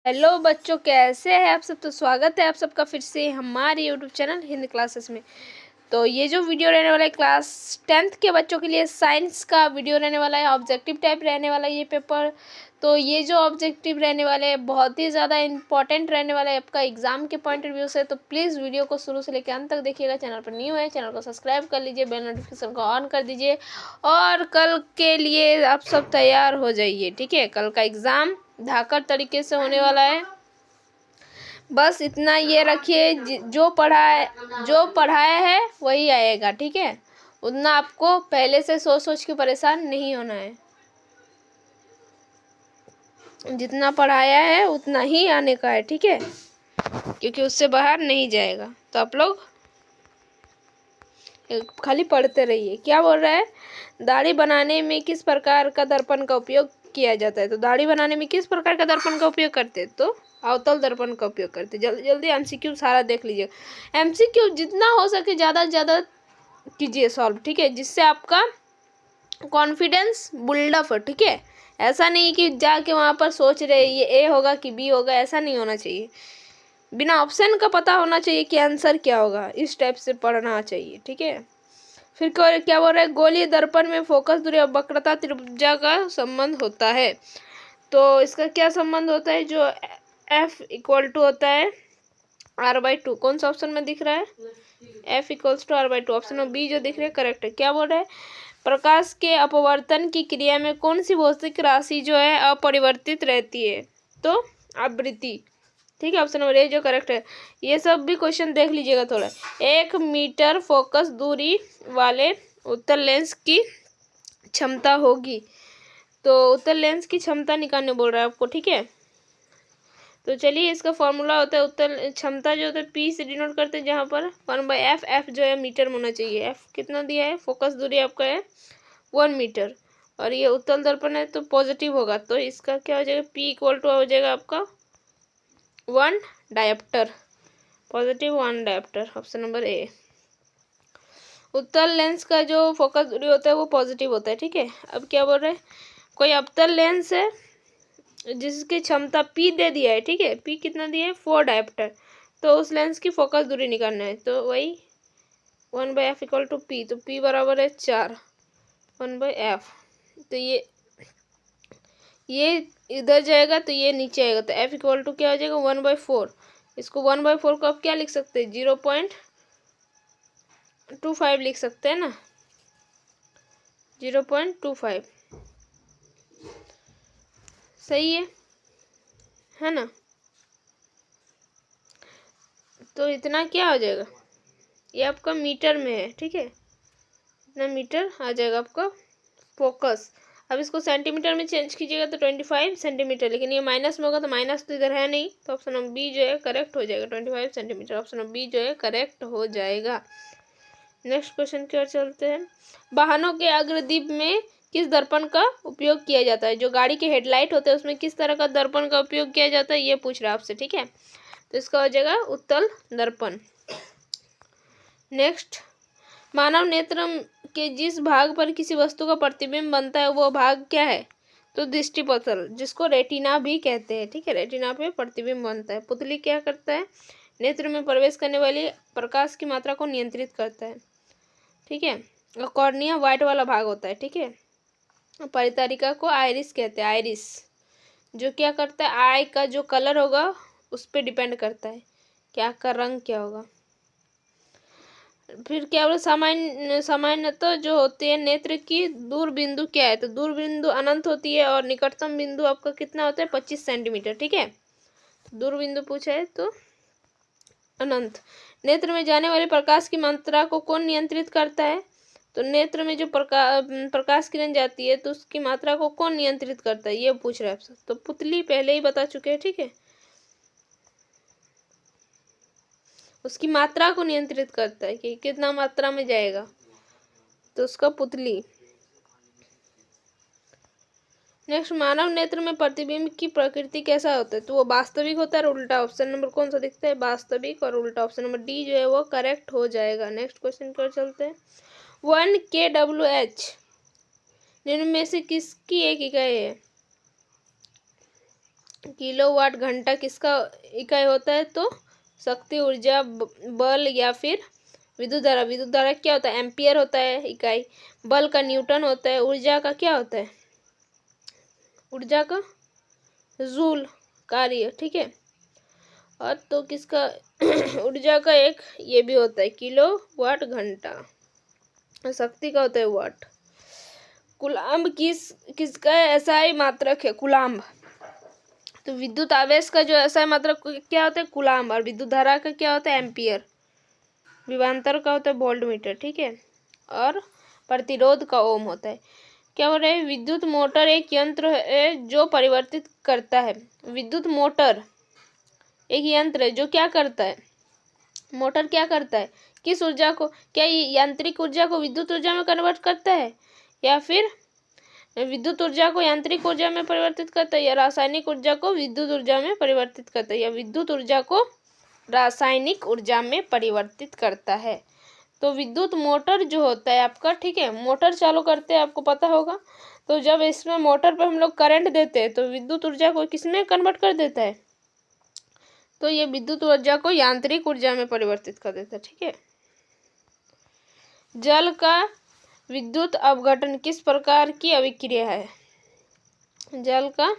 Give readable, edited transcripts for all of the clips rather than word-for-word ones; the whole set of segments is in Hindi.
हेलो बच्चों, कैसे हैं आप सब। तो स्वागत है आप सबका फिर से हमारे यूट्यूब चैनल हिंदी क्लासेस में। तो ये जो वीडियो रहने वाला है क्लास 10th के बच्चों के लिए साइंस का वीडियो रहने वाला है। ऑब्जेक्टिव टाइप रहने वाला है ये पेपर। तो ये जो ऑब्जेक्टिव रहने वाले हैं बहुत ही ज़्यादा इंपॉर्टेंट रहने वाला है आपका एग्जाम के पॉइंट ऑफ व्यू से। तो प्लीज़ वीडियो को शुरू से लेकर अंत तक देखिएगा। चैनल पर न्यू है, चैनल को सब्सक्राइब कर लीजिए, बेल नोटिफिकेशन को ऑन कर दीजिए और कल के लिए आप सब तैयार हो जाइए। ठीक है, कल का एग्ज़ाम धाकड़ तरीके से होने वाला है। बस इतना ये रखिए, जो पढ़ाया है वही आएगा। ठीक है, उतना आपको पहले से सोच सोच के परेशान नहीं होना है। जितना पढ़ाया है उतना ही आने का है। ठीक है, क्योंकि उससे बाहर नहीं जाएगा। तो आप लोग खाली पढ़ते रहिए। क्या बोल रहा है, दाढ़ी बनाने में किस प्रकार का दर्पण का उपयोग किया जाता है। तो दाढ़ी बनाने में किस प्रकार का दर्पण का उपयोग करते हैं, तो अवतल दर्पण का उपयोग करते हैं। जल्दी जल्दी एमसीक्यू सारा देख लीजिए। एमसीक्यू जितना हो सके ज़्यादा से ज़्यादा कीजिए सॉल्व। ठीक है, जिससे आपका कॉन्फिडेंस बिल्डअप हो। ठीक है, ऐसा नहीं कि जाके वहाँ पर सोच रहे ये ए होगा कि बी होगा, ऐसा नहीं होना चाहिए। बिना ऑप्शन का पता होना चाहिए कि आंसर क्या होगा, इस टाइप से पढ़ना चाहिए। ठीक है, फिर क्या बोल रहे हैं, गोलीय दर्पण में फोकस दूरी और वक्रता त्रिभुजा का संबंध होता है। तो इसका क्या संबंध होता है, जो F इक्वल टू होता है R/2। कौन सा ऑप्शन में दिख रहा है, F equals to R/2। Option में बी जो दिख रहा है करेक्ट है। क्या बोल रहे हैं, प्रकाश के अपवर्तन की क्रिया में कौन सी भौतिक राशि जो है अपरिवर्तित रहती है, तो आवृत्ति। ठीक है, ऑप्शन नंबर ए जो करेक्ट है। ये सब भी क्वेश्चन देख लीजिएगा थोड़ा। 1 मीटर फोकस दूरी वाले उत्तल लेंस की क्षमता होगी। तो उत्तल लेंस की क्षमता निकालने बोल रहा है आपको। ठीक है, तो चलिए इसका फॉर्मूला होता है उत्तल क्षमता जो होता है पी से डिनोट करते हैं, जहाँ पर 1/f। एफ जो है मीटर में होना चाहिए। एफ कितना दिया है, फोकस दूरी आपका है 1 मीटर और ये उत्तल दर्पण है तो पॉजिटिव होगा। तो इसका क्या हो जाएगा, पी इक्वल टू हो जाएगा आपका 1 dioptre, positive 1 dioptre. Option number A. उत्तल लेंस का जो फोकस दूरी होता है वो पॉजिटिव होता है। ठीक है, अब क्या बोल रहे हैं, कोई अवतल लेंस है जिसकी क्षमता पी दे दिया है। ठीक है, पी कितना दिया है, 4 डायप्टर। तो उस लेंस की फोकस दूरी निकालना है। तो वही 1/f इक्वल टू पी। तो पी बराबर है 4 1/f। तो ये इधर जाएगा तो ये नीचे आएगा। तो f इक्वल टू क्या हो जाएगा, 1/4। इसको 1/4 को आप क्या लिख सकते हैं, 0.25 लिख सकते हैं ना, 0.25। सही है ना। तो इतना क्या हो जाएगा, ये आपका मीटर में है। ठीक है, इतना मीटर आ जाएगा आपका फोकस। अब इसको सेंटीमीटर में चेंज कीजिएगा तो 25 सेंटीमीटर, लेकिन ये माइनस में होगा तो माइनस तो इधर है नहीं। तो ऑप्शन नंबर बी जो है करेक्ट हो जाएगा, 25 सेंटीमीटर। ऑप्शन नंबर बी जो है करेक्ट हो जाएगा। नेक्स्ट क्वेश्चन की ओर चलते हैं। वाहनों के अग्रदीप में किस दर्पण का उपयोग किया जाता है। जो गाड़ी के हेडलाइट होते हैं उसमें किस तरह का दर्पण का उपयोग किया जाता है, ये पूछ रहा है आपसे। ठीक है, तो इसका हो जाएगा उत्तल दर्पण। नेक्स्ट, मानव नेत्र के जिस भाग पर किसी वस्तु का प्रतिबिंब बनता है वो भाग क्या है, तो दृष्टिपटल, जिसको रेटिना भी कहते हैं। ठीक है, रेटिना पे प्रतिबिंब बनता है। पुतली क्या करता है, नेत्र में प्रवेश करने वाली प्रकाश की मात्रा को नियंत्रित करता है। ठीक है, और कॉर्निया वाइट वाला भाग होता है। ठीक है, परितारिका को आइरिस कहते हैं। आइरिस जो क्या करता है, आई का जो कलर होगा उस पर डिपेंड करता है क्या का रंग क्या होगा। फिर क्या बोले, सामान्यतः जो होती है नेत्र की दूर बिंदु क्या है, तो दूर बिंदु अनंत होती है और निकटतम बिंदु आपका कितना होता है, 25 सेंटीमीटर। ठीक है, दूर बिंदु पूछा है तो अनंत। नेत्र में जाने वाले प्रकाश की मात्रा को कौन नियंत्रित करता है, तो नेत्र में जो प्रकाश किरण जाती है तो उसकी मात्रा को कौन नियंत्रित करता है, ये पूछ रहा है आपसे। तो पुतली पहले ही बता चुके हैं। ठीक है, उसकी मात्रा को नियंत्रित करता है कि कितना मात्रा में जाएगा, तो उसका पुतली। नेक्स्ट, मानव नेत्र में प्रतिबिंब की प्रकृति कैसा होता है, तो वो वास्तविक होता है और उल्टा। ऑप्शन नंबर कौन सा दिखता है, वास्तविक और उल्टा। ऑप्शन नंबर डी जो है वो करेक्ट हो जाएगा। नेक्स्ट क्वेश्चन पर चलते हैं। 1 kWh निम्न में से किसकी एक इकाई है, किलोवाट घंटा किसका इकाई होता है? तो शक्ति, ऊर्जा, बल या फिर विद्युत धारा। विद्युत धारा क्या होता है? एम्पियर होता है इकाई। बल का न्यूटन होता है। ऊर्जा का क्या होता है? ऊर्जा का जूल कार्य, ठीक है। और तो किसका ऊर्जा का एक ये भी होता है किलो वाट घंटा। शक्ति का होता है वाट। कूलाम्ब किसका एसआई मात्रक है? कूलाम्ब। तो विद्युत आवेश का जो एसआई मात्रक क्या होता है? कूलाम्ब। और विद्युत धारा का क्या होता है? एम्पियर। विभवांतर का होता है वोल्टमीटर, ठीक है। और प्रतिरोध का ओम होता है। क्या हो रहा है? विद्युत मोटर एक यंत्र है जो परिवर्तित करता है। विद्युत मोटर एक यंत्र है जो क्या करता है? मोटर क्या करता है? किस ऊर्जा को, क्या ये यांत्रिक ऊर्जा को विद्युत ऊर्जा में कन्वर्ट करता है, या फिर विद्युत ऊर्जा को यांत्रिक ऊर्जा में परिवर्तित करता है, या रासायनिक ऊर्जा को विद्युत ऊर्जा में परिवर्तित करता है, या विद्युत ऊर्जा को रासायनिक ऊर्जा में परिवर्तित करता है? तो विद्युत मोटर जो होता है आपका, ठीक है, मोटर चालू करते हैं, आपको पता होगा। तो जब इसमें मोटर पर हम लोग करंट देते हैं तो विद्युत ऊर्जा को किसमें कन्वर्ट कर देता है? तो ये विद्युत ऊर्जा को यांत्रिक ऊर्जा में परिवर्तित कर देता है, ठीक है। जल का विद्युत अपघटन किस प्रकार की अभिक्रिया है? जल का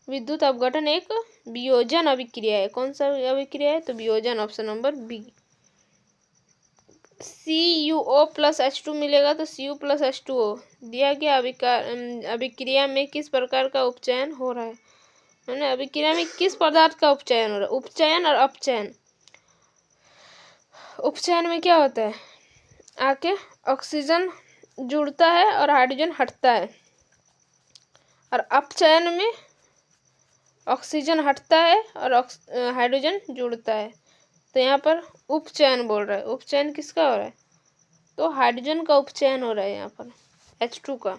विद्युत अपघटन एक वियोजन अभिक्रिया है। कौन सा अभिक्रिया है? तो वियोजन, ऑप्शन नंबर बी। CuO+H2 मिलेगा तो Cu+H2O दिया गया। अभिक्रिया में किस प्रकार का उपचयन हो रहा है? मैंने अभिक्रिया में किस पदार्थ का उपचयन हो रहा है? उपचयन और अपचयन। उपचयन में क्या होता है? आके ऑक्सीजन जुड़ता है और हाइड्रोजन हटता है। और अपचयन में ऑक्सीजन हटता है और हाइड्रोजन जुड़ता है। तो यहाँ पर उपचयन बोल रहा है। उपचयन किसका हो रहा है? तो हाइड्रोजन का उपचयन हो रहा है यहाँ पर, H2 का।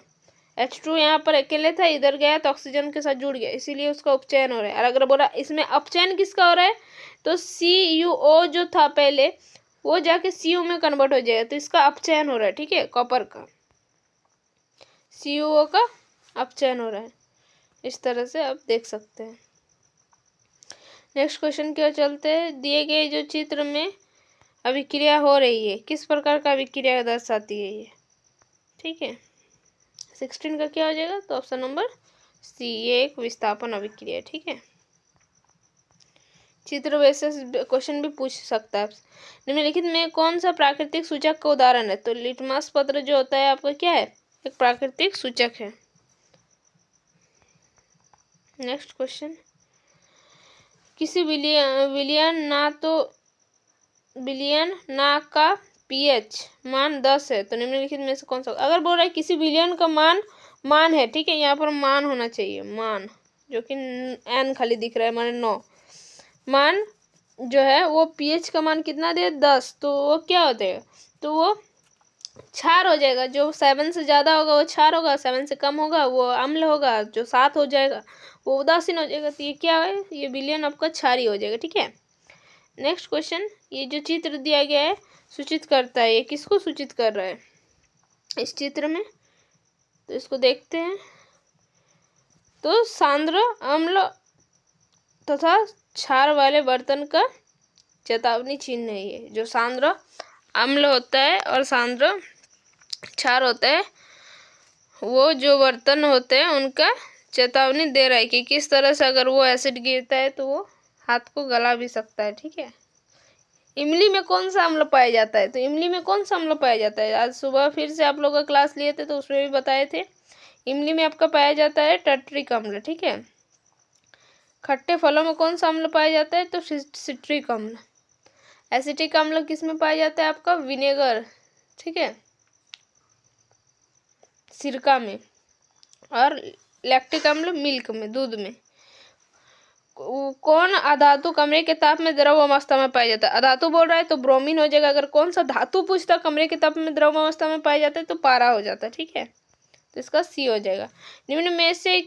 H2 यहाँ पर अकेले था, इधर गया तो ऑक्सीजन के साथ जुड़ गया, इसीलिए उसका उपचयन हो रहा है। और अगर बोला इसमें अपचयन किसका हो रहा है, तो CuO जो था पहले वो जाके Cu में कन्वर्ट हो जाएगा, तो इसका अपचयन हो रहा है, ठीक है, कॉपर का। CuO का अपचयन हो रहा है। इस तरह से आप देख सकते हैं। नेक्स्ट क्वेश्चन की ओर चलते हैं। दिए गए जो चित्र में अभिक्रिया हो रही है, किस प्रकार का अभिक्रिया दर्शाती है ये, ठीक है। 16 का क्या हो जाएगा? तो ऑप्शन नंबर सी, ये एक विस्थापन अभिक्रिया है, ठीक है। चित्र वैसे क्वेश्चन भी पूछ सकता है। निम्नलिखित में कौन सा प्राकृतिक सूचक का उदाहरण है? तो लिटमस पत्र जो होता है आपका क्या है? एक प्राकृतिक सूचक है। नेक्स्ट क्वेश्चन, किसी विलियन ना का पीएच मान 10 है, तो निम्नलिखित में से कौन सा? अगर बोल रहा है किसी विलियन का मान है, ठीक है, यहाँ पर मान होना चाहिए, मान, जो कि n खाली दिख रहा है, माने 9 मान जो है वो पीएच का मान कितना दे? 10। तो वो क्या होता है? तो वो क्षार हो जाएगा। जो 7 से ज़्यादा होगा वो क्षार होगा, 7 से कम होगा वो अम्ल होगा, जो 7 हो जाएगा वो उदासीन हो जाएगा। तो ये क्या है? ये विलियन आपका क्षारी हो जाएगा, ठीक है। नेक्स्ट क्वेश्चन, ये जो चित्र दिया गया है सूचित करता है, ये किसको सूचित कर रहा है इस चित्र में? तो इसको देखते हैं। तो सांद्र अम्ल तथा क्षार वाले बर्तन का चेतावनी चिन्ह है ये। जो सांद्र अम्ल होता है और सांद्र क्षार होता है, वो जो बर्तन होते हैं उनका चेतावनी दे रहा है कि किस तरह से अगर वो एसिड गिरता है तो वो हाथ को गला भी सकता है, ठीक है। इमली में कौन सा अम्ल पाया जाता है? तो इमली में कौन सा अम्ल पाया जाता है? आज सुबह फिर से आप लोग का क्लास लिए थे तो उसमें भी बताए थे। इमली में आपका पाया जाता है टर्टरिक अम्ल, ठीक है। खट्टे फलों में कौन सा अम्ल पाया जाता है? तो सिट्रिक अम्ल। एसिटिक अम्ल किस में पाया जाता है? आपका विनेगर, ठीक है, सिरका में। और लैक्टिक अम्ल मिल्क में, दूध में। कौन अधातु कमरे के ताप में द्रव अवस्था में पाया जाता है? अधातु बोल रहा है तो ब्रोमीन हो जाएगा। अगर कौन सा धातु पूछता कमरे के ताप में द्रव अवस्था में पाया जाता है तो पारा हो जाता है, ठीक है। तो इसका सी हो जाएगा। निम्न में से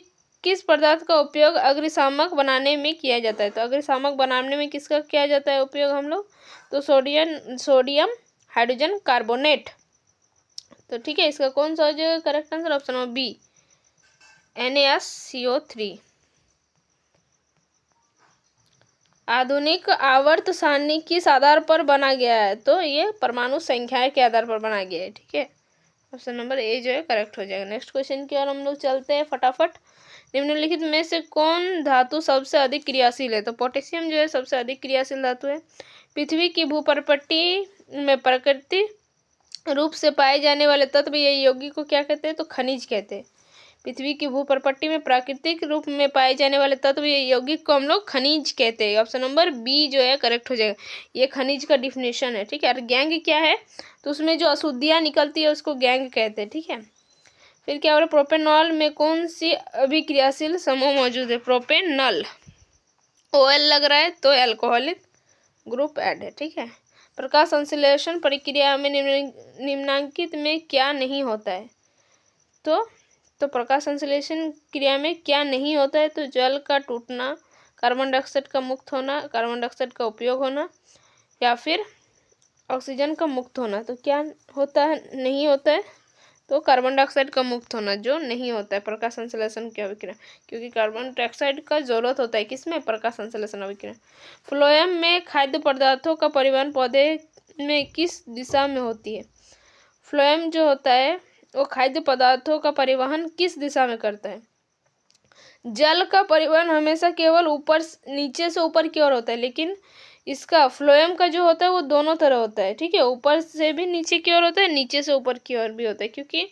किस पदार्थ का उपयोग अग्निशामक बनाने में किया जाता है? तो अग्निशामक बनाने में किसका किया जाता है उपयोग हम लोग? तो सोडियम हाइड्रोजन कार्बोनेट। तो ठीक है, इसका कौन सा हो जाएगा correct answer? Option number B, NaCO3। आधुनिक आवर्त सारणी किस आधार पर बना गया है? तो ये परमाणु संख्याएं के आधार पर बना गया है। ठीक है, ऑप्शन नंबर ए जो है करेक्ट हो जाएगा। नेक्स्ट क्वेश्चन की ओर हम लोग चलते हैं फटाफट। निम्नलिखित में से कौन धातु सबसे अधिक क्रियाशील है? तो पोटेशियम जो है सबसे अधिक क्रियाशील धातु है। पृथ्वी की भूपटपट्टी में प्राकृतिक रूप से पाए जाने वाले तत्व या यौगिक को क्या कहते हैं? तो खनिज कहते हैं। पृथ्वी की भूपटपट्टी में प्राकृतिक रूप में पाए जाने वाले तत्व या यौगिक को हम लोग खनिज कहते हैं। ऑप्शन नंबर बी जो है करेक्ट हो जाएगा। ये खनिज का डिफिनेशन है। ठीक है, और गैंग क्या है? तो उसमें जो अशुद्धियाँ निकलती है उसको गैंग कहते हैं। ठीक है, फिर क्या हो रहा है? प्रोपेनॉल में कौन सी अभिक्रियाशील समूह मौजूद है? प्रोपेनॉल OL लग रहा है तो एल्कोहलिक ग्रुप ऐड है। ठीक है, प्रकाश संश्लेषण प्रक्रिया में निम्नलिखित में क्या नहीं होता है? तो प्रकाश संश्लेषण क्रिया में क्या नहीं होता है? तो जल का टूटना, कार्बन डाइऑक्साइड का मुक्त होना, कार्बन डाइऑक्साइड का उपयोग होना, या फिर ऑक्सीजन का मुक्त होना। तो क्या होता है? नहीं होता है। तो कार्बन डाइऑक्साइड का मुक्त होना जो नहीं होता है प्रकाश संश्लेषण की अभिक्रिया, क्योंकि कार्बन डाइऑक्साइड का जरूरत होता है किसमें? प्रकाश संश्लेषण अभिक्रिया। फ्लोएम में खाद्य पदार्थों का परिवहन पौधे में किस दिशा में होती है? फ्लोएम जो होता है वो खाद्य पदार्थों का परिवहन किस दिशा में करता है? जल का परिवहन हमेशा केवल ऊपर नीचे से ऊपर की ओर होता है, लेकिन इसका फ्लोएम का जो होता है वो दोनों तरह होता है। ठीक है, ऊपर से भी नीचे की ओर होता है, नीचे से ऊपर की ओर भी होता है, क्योंकि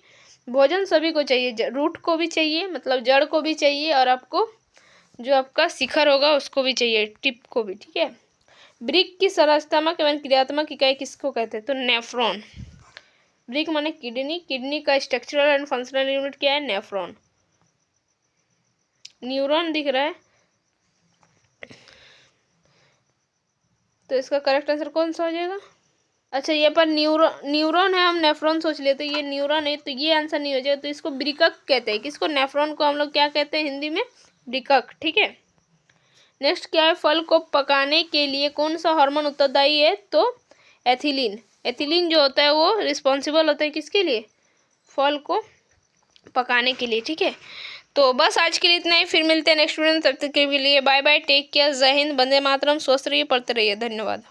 भोजन सभी को चाहिए। रूट को भी चाहिए, मतलब जड़ को भी चाहिए, और आपको जो आपका शिखर होगा उसको भी चाहिए, टिप को भी। ठीक है, ब्रिक की संरचनात्मक एवं क्रियात्मक इकाई किसको कहते हैं? तो नेफ्रॉन। ब्रिक माने किडनी, किडनी का स्ट्रक्चरल एंड फंक्शनल यूनिट क्या है? नेफ्रॉन। न्यूरॉन दिख रहा है, तो इसका करेक्ट आंसर कौन सा हो जाएगा? अच्छा, ये पर न्यूरॉन है, हम नेफ्रॉन सोच लेते, ये न्यूरॉन है, तो ये आंसर नहीं हो जाएगा। तो इसको ब्रिकक कहते हैं। किसको? नेफ्रॉन को हम लोग क्या कहते हैं हिंदी में? ब्रिकक। ठीक है, नेक्स्ट क्या है? फल को पकाने के लिए कौन सा हार्मोन उत्तरदायी है? तो एथिलीन। एथिलीन जो होता है वो रिस्पॉन्सिबल होता है किसके लिए? फल को पकाने के लिए। ठीक है, तो बस आज के लिए इतना ही। फिर मिलते हैं नेक्स्ट वीडियो में, तब तक के लिए बाय बाय, टेक केयर, जय हिंद, वंदे मातरम, स्वस्थ रहिए, पढ़ते रहिए, धन्यवाद।